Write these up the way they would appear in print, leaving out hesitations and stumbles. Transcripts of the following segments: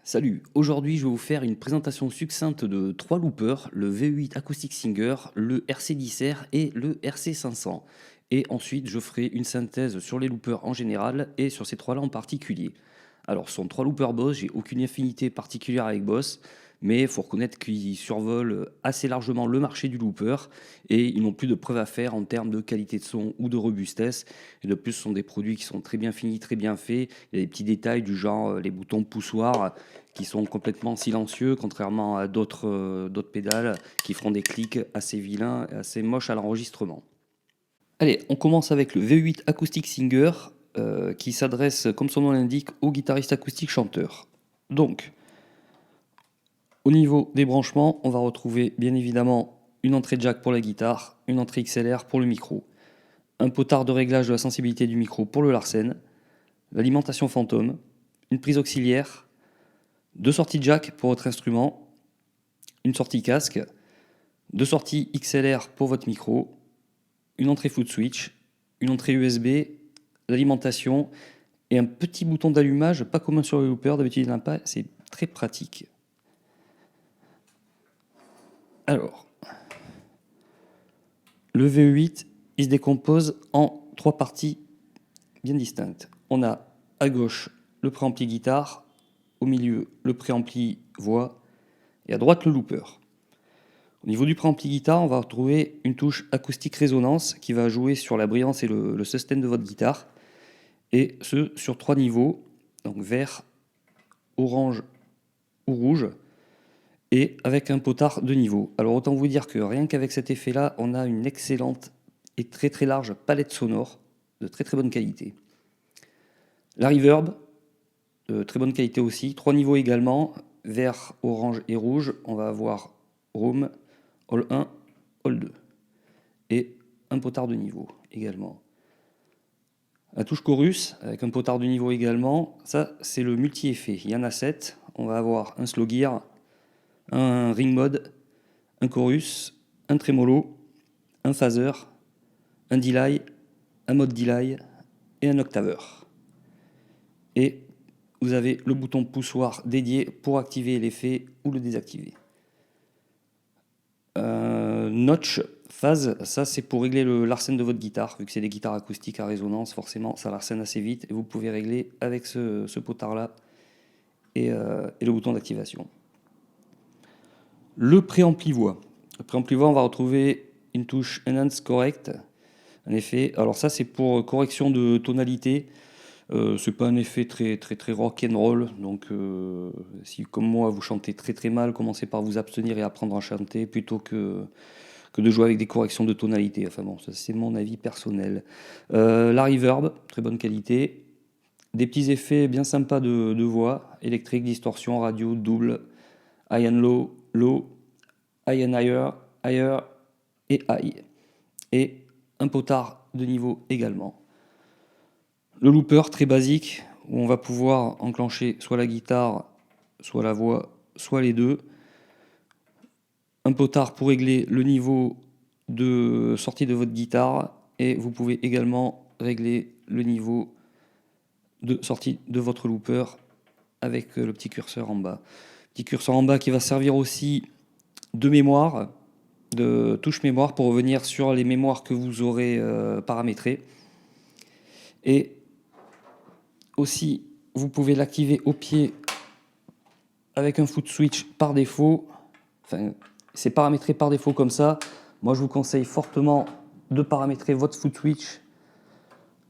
Salut, aujourd'hui je vais vous faire une présentation succincte de trois loopers, le V8 Acoustic Singer, le RC10R et le RC500. Et ensuite je ferai une synthèse sur les loopers en général et sur ces trois-là en particulier. Alors ce sont trois loopers Boss, j'ai aucune affinité particulière avec Boss, mais il faut reconnaître qu'ils survolent assez largement le marché du looper et ils n'ont plus de preuves à faire en termes de qualité de son ou de robustesse. Et de plus, ce sont des produits qui sont très bien finis, très bien faits. Il y a des petits détails du genre les boutons poussoirs qui sont complètement silencieux, contrairement à d'autres pédales qui feront des clics assez vilains et assez moches à l'enregistrement. Allez, on commence avec le V8 Acoustic Singer qui s'adresse, comme son nom l'indique, aux guitaristes acoustiques chanteurs. Donc, au niveau des branchements, on va retrouver bien évidemment une entrée jack pour la guitare, une entrée XLR pour le micro, un potard de réglage de la sensibilité du micro pour le Larsen, l'alimentation fantôme, une prise auxiliaire, deux sorties jack pour votre instrument, une sortie casque, deux sorties XLR pour votre micro, une entrée foot switch, une entrée USB, l'alimentation et un petit bouton d'allumage pas commun sur le looper, d'habitude il n'y en a pas, c'est très pratique. Alors, le V8, il se décompose en trois parties bien distinctes. On a à gauche le préampli guitare, au milieu le préampli voix et à droite le looper. Au niveau du préampli guitare, on va retrouver une touche acoustique résonance qui va jouer sur la brillance et le sustain de votre guitare. Et ce, sur trois niveaux, donc vert, orange ou rouge, et avec un potard de niveau. Alors autant vous dire que rien qu'avec cet effet-là, on a une excellente et très très large palette sonore de très très bonne qualité. La reverb, de très bonne qualité aussi, trois niveaux également, vert, orange et rouge. On va avoir room, All 1, All 2. Et un potard de niveau également. La touche chorus, avec un potard de niveau également, ça c'est le multi-effet. Il y en a 7. On va avoir un slow gear, un ring mode, un chorus, un tremolo, un phaser, un delay, un mode delay et un octaveur. Et vous avez le bouton poussoir dédié pour activer l'effet ou le désactiver. Notch, phase, ça c'est pour régler le Larsen de votre guitare. Vu que c'est des guitares acoustiques à résonance, forcément ça Larsen assez vite et vous pouvez régler avec ce potard-là et le bouton d'activation. Le préampli voix. Le préampli voix, on va retrouver une touche Enhance Correct. Un effet, alors ça c'est pour correction de tonalité. C'est pas un effet très très très rock and roll, donc si comme moi vous chantez très très mal, commencez par vous abstenir et apprendre à chanter plutôt que de jouer avec des corrections de tonalité. Enfin bon, ça c'est mon avis personnel. La reverb, très bonne qualité. Des petits effets bien sympas de voix, électrique, distorsion, radio, double, high and low, low, high and higher, higher et high. Et un potard de niveau également. Le looper très basique, où on va pouvoir enclencher soit la guitare, soit la voix, soit les deux. Un potard pour régler le niveau de sortie de votre guitare et vous pouvez également régler le niveau de sortie de votre looper avec le petit curseur en bas. Petit curseur en bas qui va servir aussi de mémoire, de touche mémoire pour revenir sur les mémoires que vous aurez paramétrées. Et aussi, vous pouvez l'activer au pied avec un foot switch par défaut. Enfin, c'est paramétré par défaut comme ça. Moi, je vous conseille fortement de paramétrer votre foot switch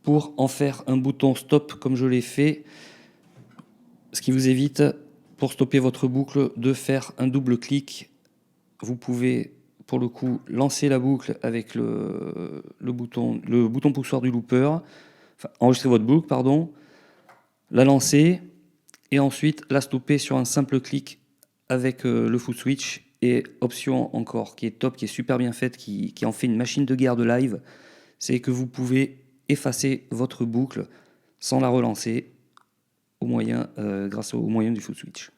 pour en faire un bouton stop comme je l'ai fait, ce qui vous évite, pour stopper votre boucle, de faire un double clic. Vous pouvez, pour le coup, lancer la boucle avec le bouton poussoir du looper, enfin, enregistrer votre boucle, pardon, la lancer et ensuite la stopper sur un simple clic avec le foot switch. Et option encore qui est top, qui est super bien faite, qui en fait une machine de guerre de live, c'est que vous pouvez effacer votre boucle sans la relancer grâce au moyen du foot switch.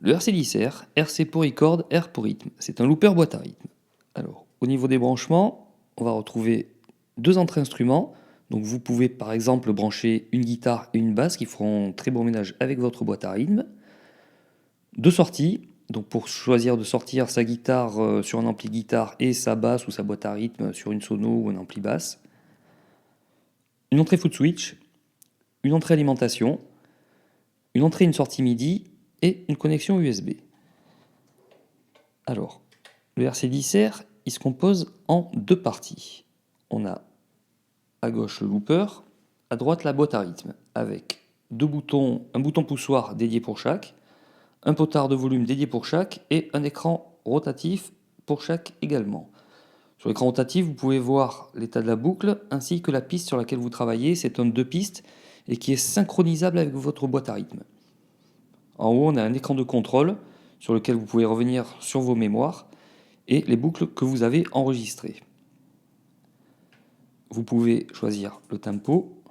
Le RC10R, RC pour record, R pour rythme. C'est un looper boîte à rythme. Alors, au niveau des branchements, on va retrouver deux entrées instruments. Donc vous pouvez par exemple brancher une guitare et une basse qui feront très bon ménage avec votre boîte à rythme. Deux sorties, donc pour choisir de sortir sa guitare sur un ampli guitare et sa basse ou sa boîte à rythme sur une sono ou un ampli basse. Une entrée foot switch, une entrée alimentation, une entrée et une sortie MIDI et une connexion USB. Alors, le RC10R, il se compose en deux parties. On a à gauche le looper, à droite la boîte à rythme, avec deux boutons, un bouton poussoir dédié pour chaque, un potard de volume dédié pour chaque et un écran rotatif pour chaque également. Sur l'écran rotatif, vous pouvez voir l'état de la boucle ainsi que la piste sur laquelle vous travaillez. C'est un deux pistes et qui est synchronisable avec votre boîte à rythme. En haut, on a un écran de contrôle sur lequel vous pouvez revenir sur vos mémoires et les boucles que vous avez enregistrées. Vous pouvez choisir le tempo,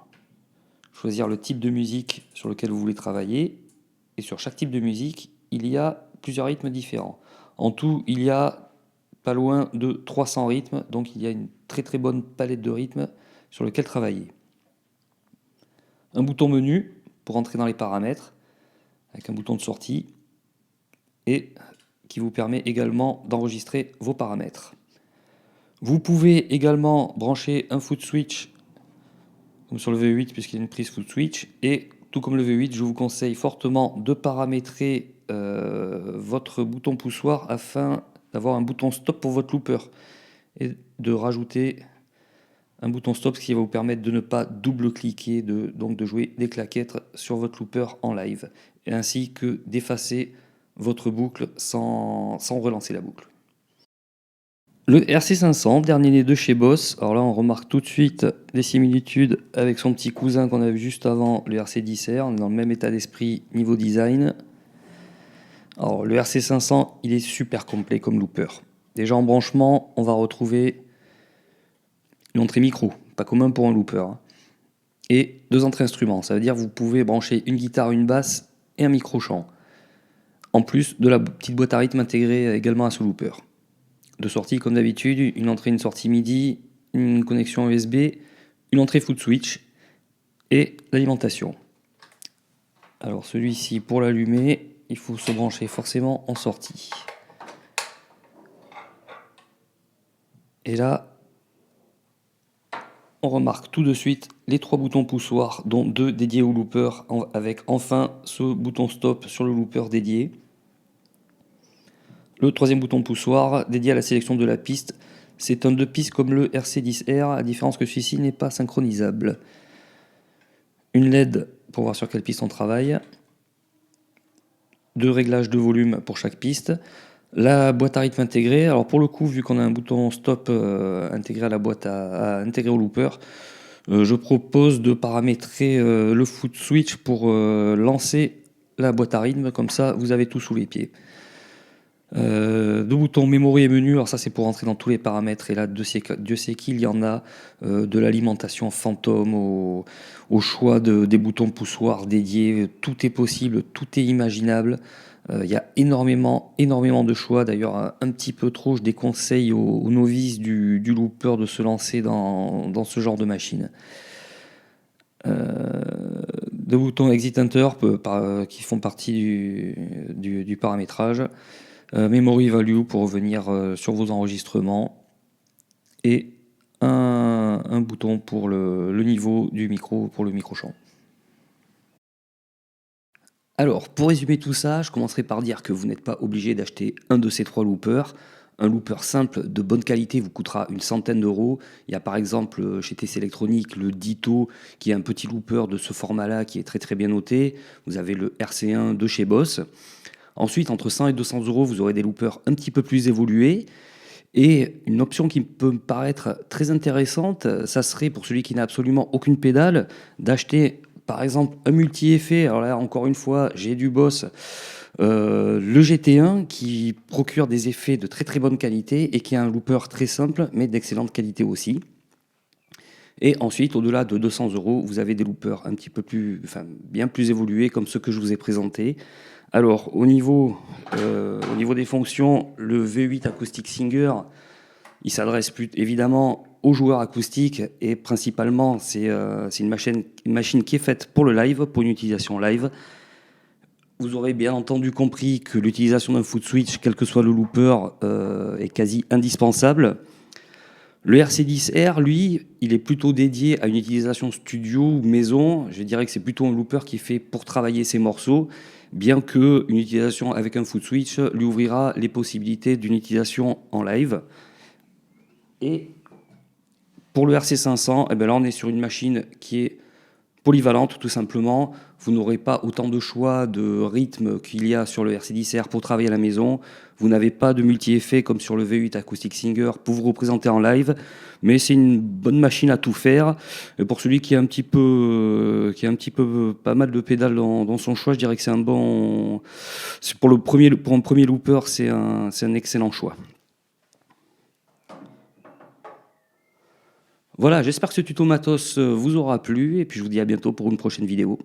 choisir le type de musique sur lequel vous voulez travailler, et sur chaque type de musique, il y a plusieurs rythmes différents. En tout, il y a pas loin de 300 rythmes, donc il y a une très très bonne palette de rythmes sur lequel travailler. Un bouton menu pour entrer dans les paramètres, avec un bouton de sortie, et qui vous permet également d'enregistrer vos paramètres. Vous pouvez également brancher un foot switch, comme sur le V8, puisqu'il y a une prise foot switch, et tout comme le V8, je vous conseille fortement de paramétrer votre bouton poussoir afin d'avoir un bouton stop pour votre looper, et de rajouter un bouton stop, ce qui va vous permettre de ne pas double-cliquer, donc de jouer des claquettes sur votre looper en live, et ainsi que d'effacer votre boucle sans relancer la boucle. Le RC500, dernier né de chez Boss. Alors là, on remarque tout de suite des similitudes avec son petit cousin qu'on a vu juste avant, le RC10R. On est dans le même état d'esprit niveau design. Alors, le RC500, il est super complet comme looper. Déjà en branchement, on va retrouver une entrée micro, pas commun pour un looper, hein. Et deux entrées instruments. Ça veut dire que vous pouvez brancher une guitare, une basse et un micro-chant. En plus de la petite boîte à rythme intégrée également à ce looper. De sortie comme d'habitude, une entrée, une sortie MIDI, une connexion USB, une entrée foot switch et l'alimentation. Alors celui-ci, pour l'allumer, il faut se brancher forcément en sortie. Et là, on remarque tout de suite les trois boutons poussoirs, dont deux dédiés au looper, avec enfin ce bouton stop sur le looper dédié. Le troisième bouton poussoir dédié à la sélection de la piste, c'est un deux pistes comme le RC10R, à différence que celui-ci n'est pas synchronisable. Une LED pour voir sur quelle piste on travaille. Deux réglages de volume pour chaque piste. La boîte à rythme intégrée. Alors pour le coup, vu qu'on a un bouton stop intégré à la boîte à intégrer au looper, je propose de paramétrer le foot switch pour lancer la boîte à rythme. Comme ça, vous avez tout sous les pieds. Deux boutons memory et menu, alors ça c'est pour entrer dans tous les paramètres, et là Dieu sait qu'il y en a, de l'alimentation fantôme au choix des boutons poussoirs dédiés, tout est possible, tout est imaginable. Il y a énormément de choix, d'ailleurs un petit peu trop. Je déconseille aux novices du looper de se lancer dans ce genre de machine. Deux boutons exit enter qui font partie du paramétrage. Memory value pour revenir sur vos enregistrements, et un bouton pour le niveau du micro, pour le micro-chant. Alors, pour résumer tout ça, je commencerai par dire que vous n'êtes pas obligé d'acheter un de ces trois loopers. Un looper simple de bonne qualité vous coûtera une centaine d'euros. Il y a par exemple chez TC Electronics le Ditto, qui est un petit looper de ce format-là qui est très très bien noté. Vous avez le RC1 de chez Boss. Ensuite, entre 100 et 200 euros, vous aurez des loopers un petit peu plus évolués. Et une option qui peut me paraître très intéressante, ça serait pour celui qui n'a absolument aucune pédale, d'acheter par exemple un multi-effet. Alors là, encore une fois, j'ai du Boss, le GT1 qui procure des effets de très très bonne qualité et qui est un looper très simple mais d'excellente qualité aussi. Et ensuite, au-delà de 200 euros, vous avez des loopers un petit peu bien plus évolués comme ceux que je vous ai présentés. Alors, au niveau des fonctions, le V8 Acoustic Singer, il s'adresse plus évidemment aux joueurs acoustiques, et principalement, c'est une machine qui est faite pour le live, pour une utilisation live. Vous aurez bien entendu compris que l'utilisation d'un foot switch, quel que soit le looper, est quasi indispensable. Le RC10R, lui, il est plutôt dédié à une utilisation studio ou maison. Je dirais que c'est plutôt un looper qui est fait pour travailler ses morceaux, bien que une utilisation avec un foot switch lui ouvrira les possibilités d'une utilisation en live. Et pour le RC500, eh ben là, on est sur une machine qui est polyvalente, tout simplement. Vous n'aurez pas autant de choix de rythme qu'il y a sur le RC10R pour travailler à la maison. Vous n'avez pas de multi-effet comme sur le V8 Acoustic Singer pour vous représenter en live. Mais c'est une bonne machine à tout faire. Et pour celui qui a pas mal de pédales dans son choix, je dirais que c'est un bon. Pour un premier looper, c'est un excellent choix. Voilà, j'espère que ce tuto matos vous aura plu et puis je vous dis à bientôt pour une prochaine vidéo.